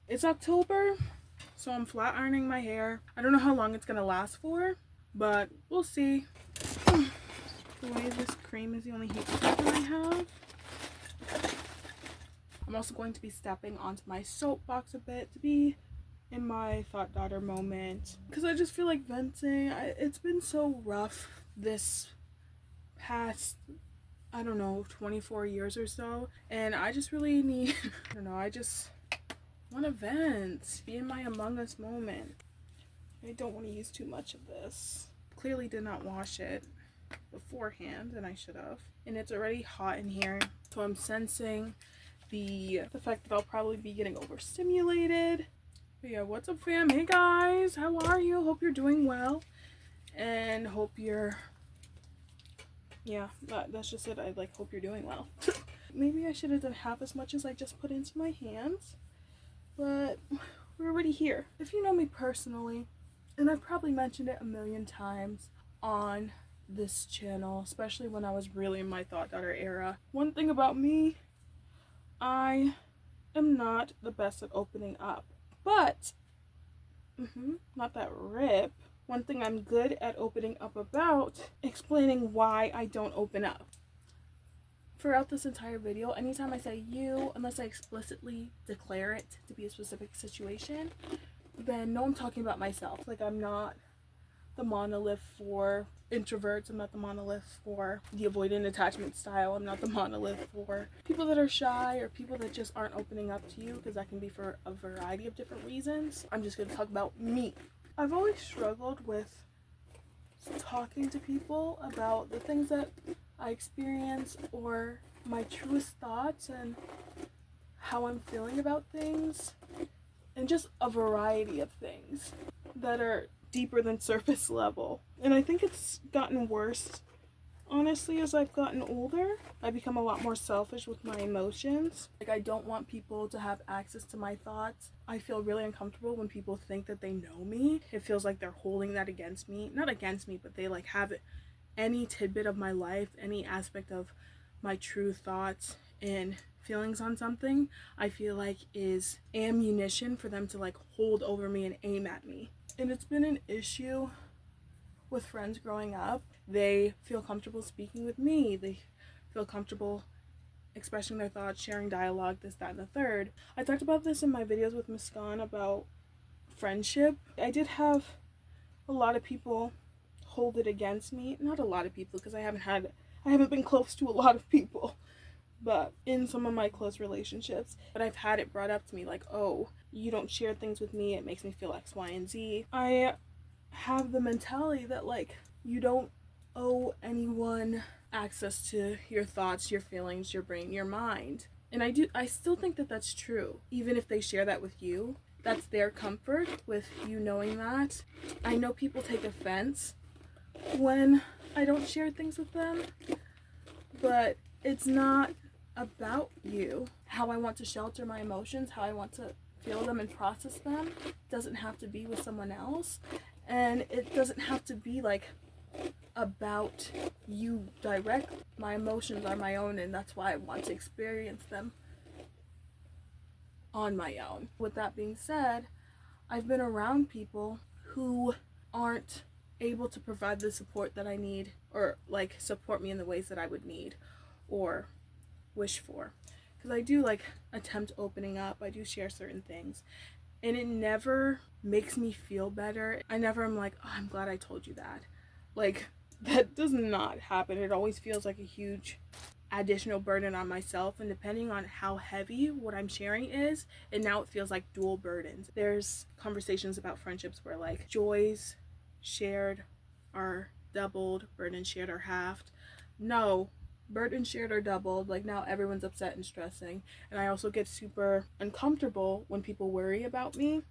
It's October, so I'm flat ironing my hair. I don't know how long it's gonna last for, but we'll see. The way this cream is the only heat protector I have. I'm also going to be stepping onto my soapbox a bit to be in my thought daughter moment, because I just feel like venting. It's been so rough this past, I don't know, 24 years or so, and I just really need I don't know, I just want to vent, be in my Among Us moment. I don't want to use too much of this. Clearly did not wash it beforehand, and I should have, and it's already hot in here, so I'm sensing the fact that I'll probably be getting overstimulated. But yeah, what's up, fam? Hey guys, how are you? Hope you're doing well, and hope you're, yeah, that's just it. I hope you're doing well. Maybe I should have done half as much as I just put into my hands, but we're already here. If you know me personally, and I've probably mentioned it a million times on this channel, especially when I was really in my thought daughter era, one thing about me, I am not the best at opening up, but not that rip. One thing I'm good at opening up about, explaining why I don't open up. Throughout this entire video, anytime I say you, unless I explicitly declare it to be a specific situation, then no, I'm talking about myself. Like, I'm not the monolith for introverts. I'm not the monolith for the avoidant attachment style. I'm not the monolith for people that are shy or people that just aren't opening up to you, because that can be for a variety of different reasons. I'm just going to talk about me. I've always struggled with talking to people about the things that I experience or my truest thoughts and how I'm feeling about things, and just a variety of things that are deeper than surface level. And I think it's gotten worse, honestly, as I've gotten older. I become a lot more selfish with my emotions. Like, I don't want people to have access to my thoughts. I feel really uncomfortable when people think that they know me. It feels like they're holding that against me. Not against me, but they have any tidbit of my life, any aspect of my true thoughts and feelings on something, I feel like is ammunition for them to hold over me and aim at me. And it's been an issue with friends growing up. They feel comfortable speaking with me. They feel comfortable expressing their thoughts, sharing dialogue, this, that, and the third. I talked about this in my videos with Muskan about friendship. I did have a lot of people hold it against me. Not a lot of people, because I haven't been close to a lot of people, but in some of my close relationships, but I've had it brought up to me like, oh, you don't share things with me, it makes me feel X, Y, and Z. I have the mentality that you don't owe anyone access to your thoughts, your feelings, your brain, your mind. And I still think that that's true. Even if they share that with you, that's their comfort with you knowing that. I know people take offense when I don't share things with them, but it's not about you. How I want to shelter my emotions, how I want to feel them and process them, doesn't have to be with someone else, and it doesn't have to be about you directly. My emotions are my own, and that's why I want to experience them on my own. With that being said, I've been around people who aren't able to provide the support that I need, or support me in the ways that I would need or wish for. Because I do attempt opening up, I do share certain things, and it never makes me feel better. I never am like, oh, I'm glad I told you that. That does not happen. It always feels like a huge additional burden on myself, and depending on how heavy what I'm sharing is, and now it feels like dual burdens. There's conversations about friendships where joys shared are doubled, burdens shared are halved. No, burdens shared are doubled. Now everyone's upset and stressing, and I also get super uncomfortable when people worry about me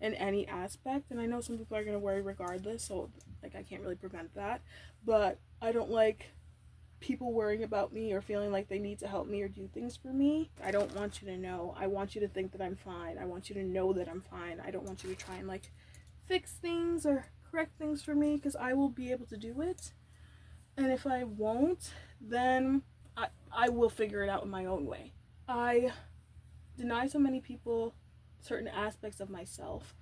in any aspect. And I know some people are going to worry regardless, so I can't really prevent that, but I don't like people worrying about me or feeling like they need to help me or do things for me. I don't want you to know. I want you to think that I'm fine. I want you to know that I'm fine. I don't want you to try and fix things or correct things for me, because I will be able to do it. And if I won't, then I will figure it out in my own way. I deny so many people certain aspects of myself.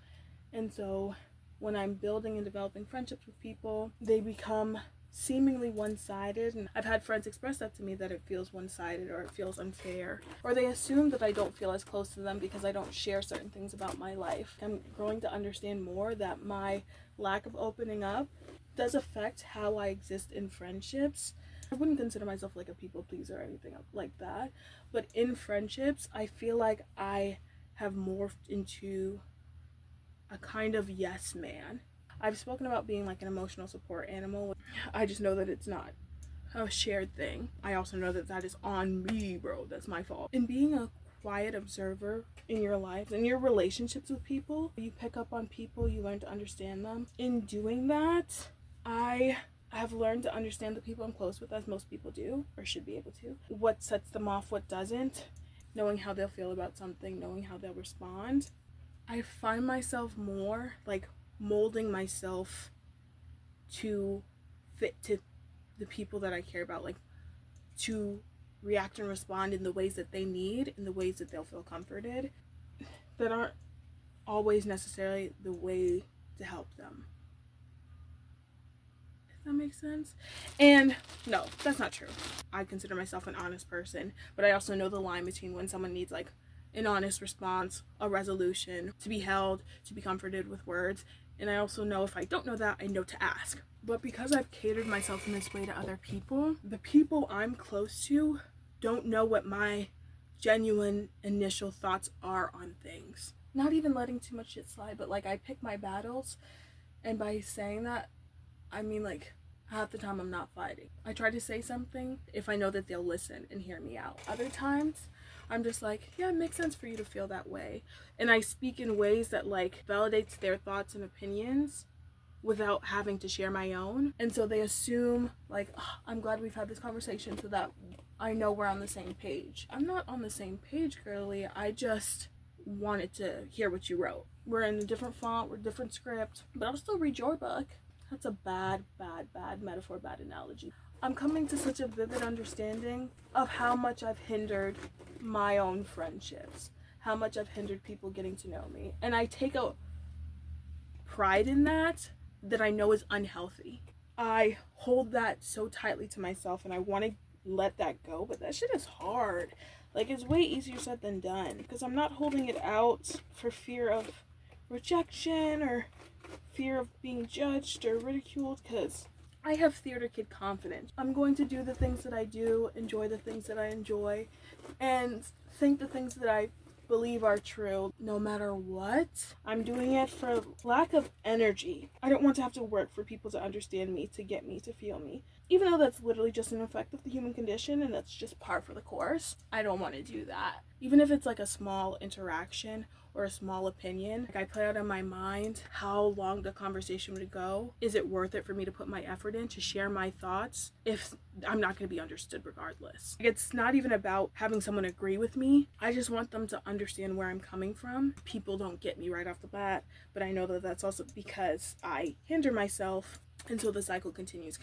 And so when I'm building and developing friendships with people, they become seemingly one-sided. And I've had friends express that to me, that it feels one-sided or it feels unfair, or they assume that I don't feel as close to them because I don't share certain things about my life. I'm growing to understand more that my lack of opening up does affect how I exist in friendships. I wouldn't consider myself like a people pleaser or anything like that, but in friendships I feel like I have morphed into a kind of yes man. I've spoken about being like an emotional support animal. I just know that it's not a shared thing. I also know that that is on me, bro. That's my fault. In being a quiet observer in your life and your relationships with people, you pick up on people, you learn to understand them. In doing that, I have learned to understand the people I'm close with, as most people do, or should be able to. What sets them off, what doesn't, knowing how they'll feel about something, knowing how they'll respond. I find myself more like molding myself to fit to the people that I care about, like to react and respond in the ways that they need, in the ways that they'll feel comforted, that aren't always necessarily the way to help them. Does that make sense? And no, that's not true. I consider myself an honest person, but I also know the line between when someone needs like an honest response, a resolution, to be held, to be comforted with words. And I also know if I don't know that, I know to ask. But because I've catered myself in this way to other people, the people I'm close to don't know what my genuine initial thoughts are on things. Not even letting too much shit slide, but like I pick my battles, and by saying that, I mean like half the time I'm not fighting. I try to say something if I know that they'll listen and hear me out. Other times, I'm just like, yeah, it makes sense for you to feel that way. And I speak in ways that like validates their thoughts and opinions without having to share my own. And so they assume like, oh, I'm glad we've had this conversation so that I know we're on the same page. I'm not on the same page, girly. I just wanted to hear what you wrote. We're in a different font, we're different script, but I'll still read your book. That's a bad metaphor, bad analogy. I'm coming to such a vivid understanding of how much I've hindered my own friendships, how much I've hindered people getting to know me. And I take a pride in that I know is unhealthy. I hold that so tightly to myself and I want to let that go, but that shit is hard. Like, it's way easier said than done, because I'm not holding it out for fear of rejection or fear of being judged or ridiculed, because I have theater kid confidence. I'm going to do the things that I do, enjoy the things that I enjoy, and think the things that I believe are true no matter what. I'm doing it for lack of energy. I don't want to have to work for people to understand me, to get me, to feel me. Even though that's literally just an effect of the human condition and that's just par for the course, I don't want to do that. Even if it's like a small interaction or a small opinion, like I play out in my mind how long the conversation would go. Is it worth it for me to put my effort in to share my thoughts if I'm not going to be understood regardless? It's not even about having someone agree with me. I just want them to understand where I'm coming from. People don't get me right off the bat, but I know that that's also because I hinder myself. And so the cycle continues.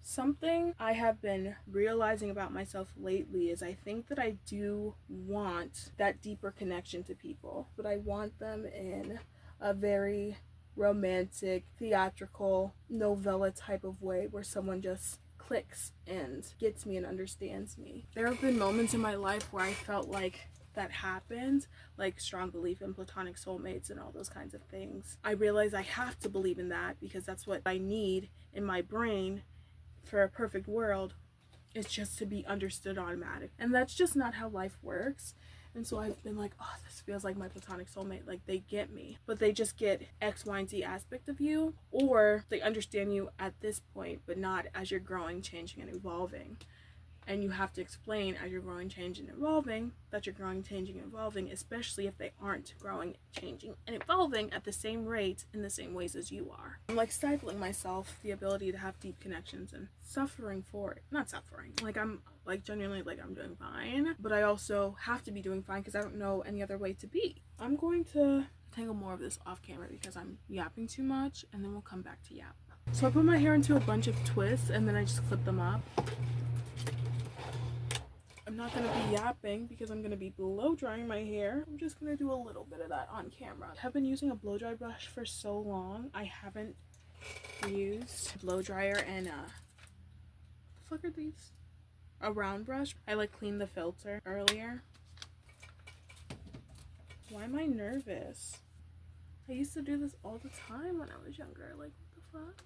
Something I have been realizing about myself lately is I think that I do want that deeper connection to people, but I want them in a very romantic, theatrical, novella type of way where someone just clicks and gets me and understands me. There have been moments in my life where I felt like that happened, like strong belief in platonic soulmates and all those kinds of things. I realize I have to believe in that because that's what I need in my brain for a perfect world. It's just to be understood automatic, and that's just not how life works. And so I've been like, oh, this feels like my platonic soulmate. Like, they get me, but they just get X, Y, and Z aspect of you, or they understand you at this point, but not as you're growing, changing, and evolving. And you have to explain as you're growing, changing, and evolving that you're growing, changing, and evolving, especially if they aren't growing, changing, and evolving at the same rate in the same ways as you are. I'm like stifling myself the ability to have deep connections and suffering for it. Not suffering. Like, I'm like genuinely like I'm doing fine, but I also have to be doing fine because I don't know any other way to be. I'm going to tangle more of this off camera because I'm yapping too much, and then we'll come back to yap. So I put my hair into a bunch of twists and then I just clip them up. I'm not going to be yapping because I'm going to be blow drying my hair. I'm just going to do a little bit of that on camera. I have been using a blow dry brush for so long. I haven't used blow dryer and what the fuck are these? A round brush. I like cleaned the filter earlier. Why am I nervous? I used to do this all the time when I was younger. Like, what the fuck?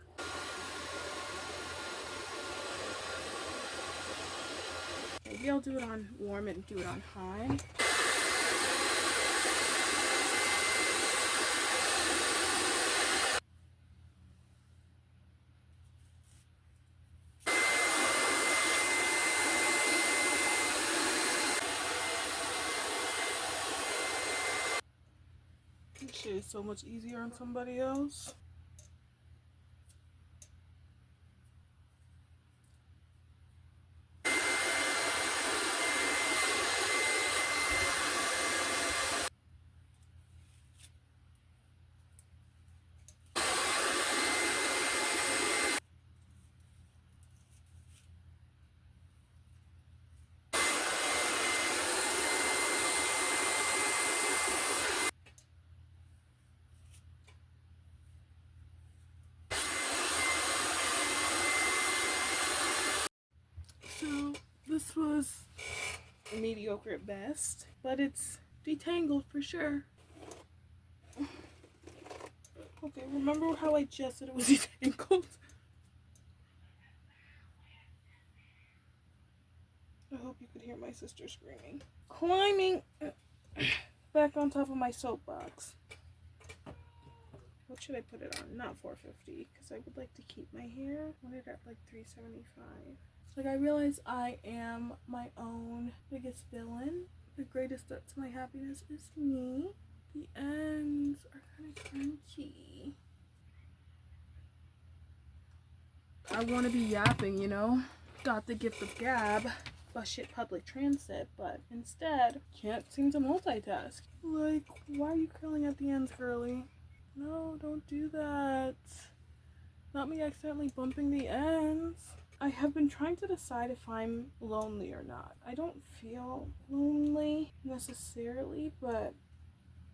Maybe I'll do it on warm and do it on high. This shit is so much easier on somebody else. So this was mediocre at best, but it's detangled for sure. Okay, remember how I just said it was detangled? I hope you could hear my sister screaming. Climbing back on top of my soapbox. What should I put it on? Not 450, because I would like to keep my hair. I want it at like 375. Like, I realize I am my own biggest villain. The greatest threat to my happiness is me. The ends are kind of crunchy. I want to be yapping, you know? Got the gift of gab, but shit public transit, but instead can't seem to multitask. Like, why are you curling at the ends, girly? No, don't do that. Not me accidentally bumping the ends. I have been trying to decide if I'm lonely or not. I don't feel lonely necessarily, but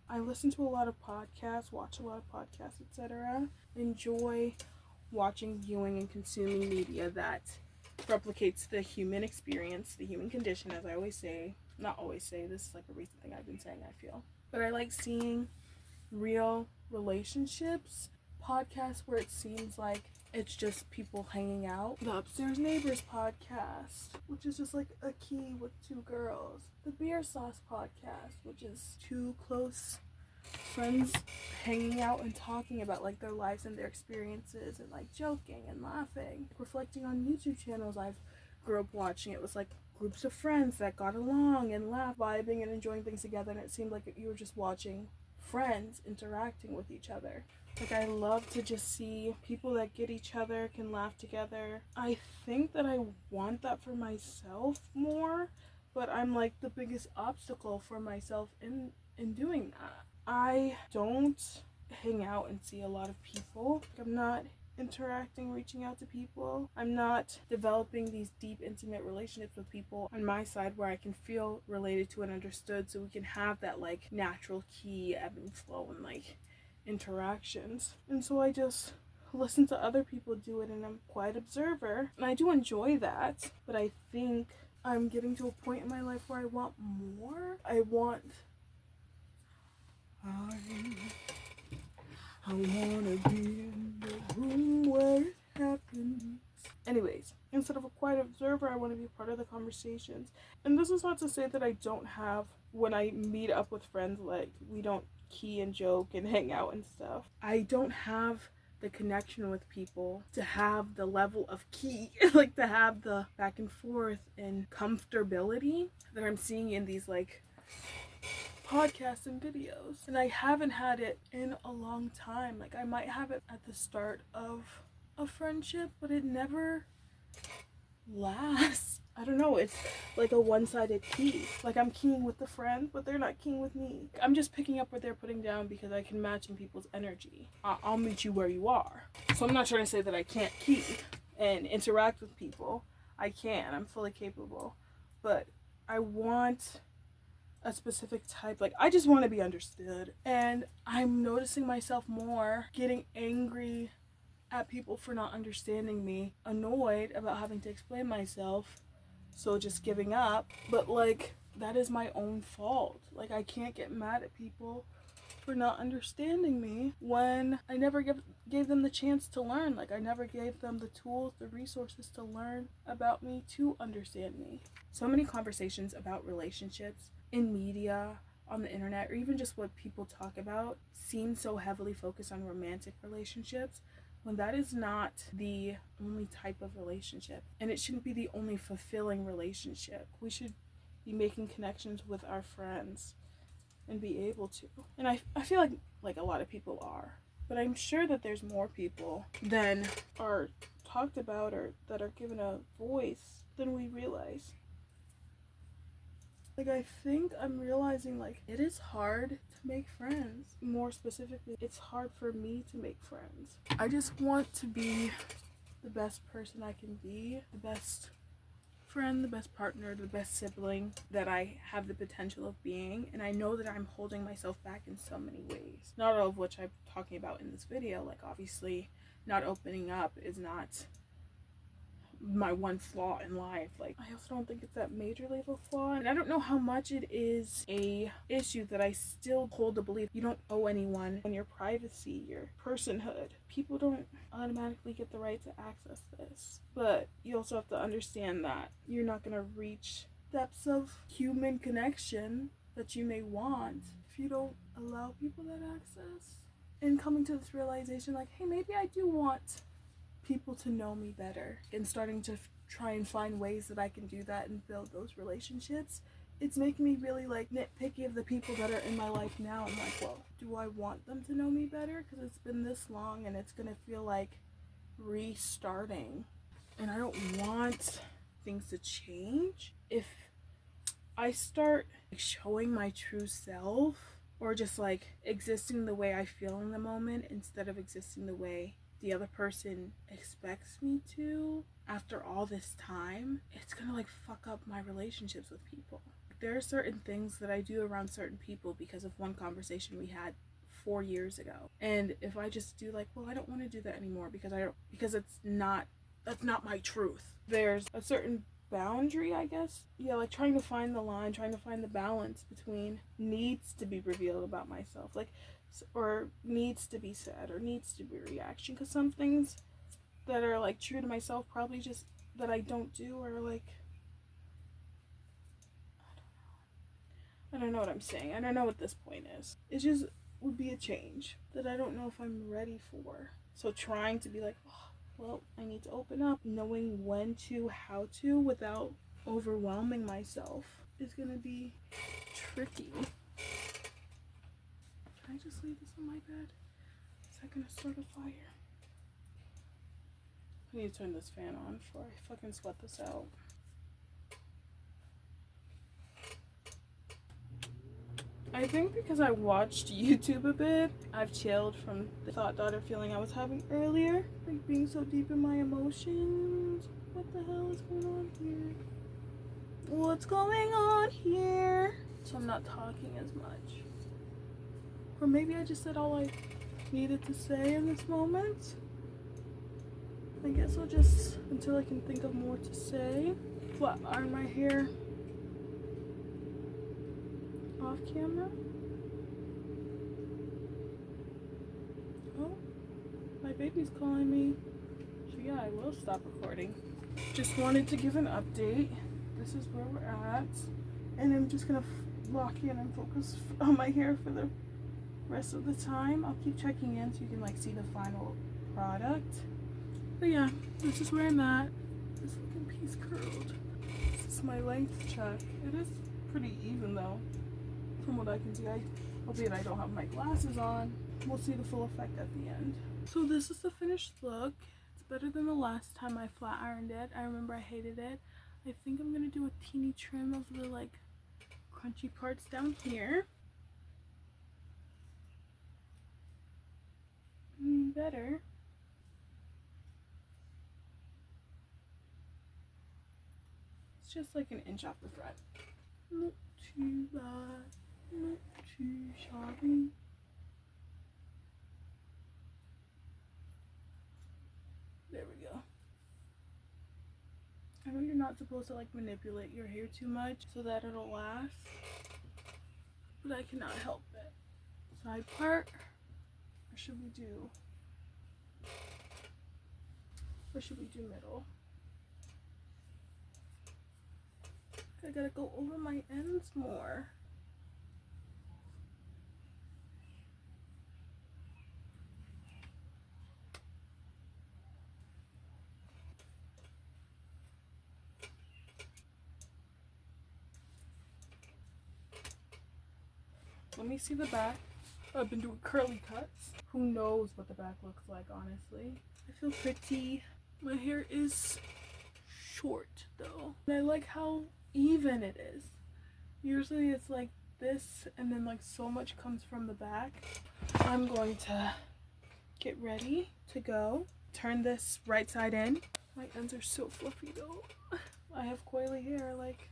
I listen to a lot of podcasts, watch a lot of podcasts, etc. Enjoy watching, viewing, and consuming media that replicates the human experience, the human condition, as I always say. Not always say, this is like a recent thing I've been saying, I feel. But I like seeing real relationships, podcasts where it seems like it's just people hanging out. The Upstairs Neighbors podcast, which is just like a key with two girls. The Beer Sauce podcast, which is two close friends hanging out and talking about like their lives and their experiences and like joking and laughing. Reflecting on YouTube channels I've grew up watching. It was like groups of friends that got along and laughed, vibing and enjoying things together, and it seemed like you were just watching friends interacting with each other. Like, I love to just see people that get each other, can laugh together. I think that I want that for myself more, but I'm like the biggest obstacle for myself in doing that. I don't hang out and see a lot of people. I'm not interacting, reaching out to people. I'm not developing these deep, intimate relationships with people on my side where I can feel related to and understood, so we can have that like natural key ebb and flow and like interactions. And so I just listen to other people do it, and I'm quite observer, and I do enjoy that, but I think I'm getting to a point in my life where I want more. I wanna be in the room where it happens. Anyways, instead of a quiet observer, I want to be part of the conversations. And this is not to say that I don't have, when I meet up with friends, like, we don't key and joke and hang out and stuff. I don't have the connection with people to have the level of key, like to have the back and forth and comfortability that I'm seeing in these like podcasts and videos. And I haven't had it in a long time. Like, I might have it at the start of a friendship, but it never lasts. I don't know, it's like a one-sided key. Like, I'm keying with the friend, but they're not keying with me. I'm just picking up what they're putting down because I can match in people's energy. I'll meet you where you are. So I'm not trying to say that I can't key and interact with people. I can. I'm fully capable. But I want a specific type. Like, I just want to be understood. And I'm noticing myself more getting angry at people for not understanding me, annoyed about having to explain myself, so just giving up. But like, that is my own fault. Like, I can't get mad at people for not understanding me when I never gave them the chance to learn. Like, I never gave them the tools, the resources to learn about me, to understand me. So many conversations about relationships in media, on the internet, or even just what people talk about seem so heavily focused on romantic relationships, when that is not the only type of relationship, and it shouldn't be the only fulfilling relationship. We should be making connections with our friends and be able to. And I feel like a lot of people are, but I'm sure that there's more people than are talked about or that are given a voice than we realize. Like, I think I'm realizing, like, it is hard to make friends. More specifically, it's hard for me to make friends. I just want to be the best person I can be, the best friend, the best partner, the best sibling that I have the potential of being. And I know that I'm holding myself back in so many ways, not all of which I'm talking about in this video. Like, obviously, not opening up is not my one flaw in life. Like, I also don't think it's that majorly of a flaw, and I don't know how much it is a issue that I still hold the belief you don't owe anyone on your privacy, your personhood. People don't automatically get the right to access this, but you also have to understand that you're not going to reach depths of human connection that you may want if you don't allow people that access. And coming to this realization, like, hey, maybe I do want people to know me better, and starting to try and find ways that I can do that and build those relationships. It's making me really like nitpicky of the people that are in my life now. I'm like, well, do I want them to know me better? Because it's been this long and it's gonna feel like restarting, and I don't want things to change if I start showing my true self, or just like existing the way I feel in the moment instead of existing the way the other person expects me to. After all this time, it's gonna like fuck up my relationships with people. There are certain things that I do around certain people because of one conversation we had 4 years ago, and if I just do like, well, I don't want to do that anymore because that's not my truth. There's a certain boundary, I guess. Yeah, like trying to find the line, trying to find the balance between needs to be revealed about myself, like, or needs to be said, or needs to be reaction, because some things that are like true to myself probably just that I don't do, or like, I don't know what I'm saying. I don't know what this point is. It just would be a change that I don't know if I'm ready for. So trying to be like, oh, well, I need to open up, knowing when to, how to, without overwhelming myself is gonna be tricky. Can I just leave this on my bed? Is that gonna start a fire? I need to turn this fan on before I fucking sweat this out. I think because I watched YouTube a bit, I've chilled from the thought daughter feeling I was having earlier. Like being so deep in my emotions. What the hell is going on here? What's going on here? So I'm not talking as much. Or maybe I just said all I needed to say in this moment. I guess I'll just, until I can think of more to say, flat iron my hair off camera. Oh, my baby's calling me. So yeah, I will stop recording. Just wanted to give an update. This is where we're at. And I'm just gonna lock in and focus on my hair for the rest of the time. I'll keep checking in so you can like see the final product. But yeah, this is where I'm at. This looking piece curled. This is my length check. It is pretty even though, from what I can see. Albeit I don't have my glasses on. We'll see the full effect at the end. So this is the finished look. It's better than the last time I flat ironed it. I remember I hated it. I think I'm gonna do a teeny trim of the like crunchy parts down here. Better. It's just like an inch off the front. Not too bad. Not too shabby. There we go. I know you're not supposed to like manipulate your hair too much so that it'll last, but I cannot help it. Side part, or should we do middle? I gotta go over my ends more. Let me see the back. I've been doing curly cuts. Who knows what the back looks like, honestly. I feel pretty. My hair is short though. And I like how even it is. Usually it's like this and then like so much comes from the back. I'm going to get ready to go. Turn this right side in. My ends are so fluffy though. I have coily hair, like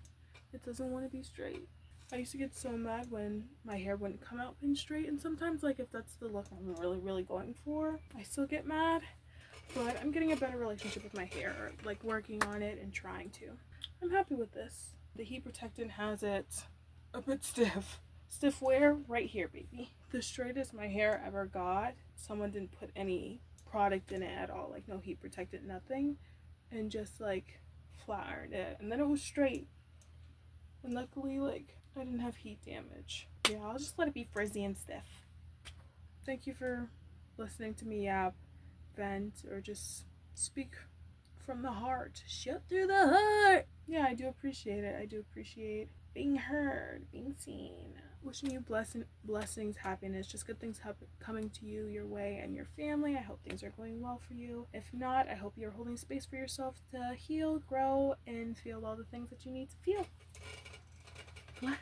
it doesn't want to be straight. I used to get so mad when my hair wouldn't come out pin straight, and sometimes like if that's the look I'm really going for, I still get mad. But I'm getting a better relationship with my hair, like working on it and trying to. I'm happy with this. The heat protectant has it a bit stiff. Stiff where? Right here, baby. The straightest my hair ever got, someone didn't put any product in it at all, like no heat protectant, nothing, and just like flat ironed it, and then it was straight. And luckily, like, I didn't have heat damage. Yeah, I'll just let it be frizzy and stiff. Thank you for listening to me yap, vent, or just speak from the heart. Shoot through the heart! Yeah, I do appreciate it. I do appreciate being heard, being seen. Wishing you blessings, happiness, just good things coming to you, your way, and your family. I hope things are going well for you. If not, I hope you're holding space for yourself to heal, grow, and feel all the things that you need to feel. Bless.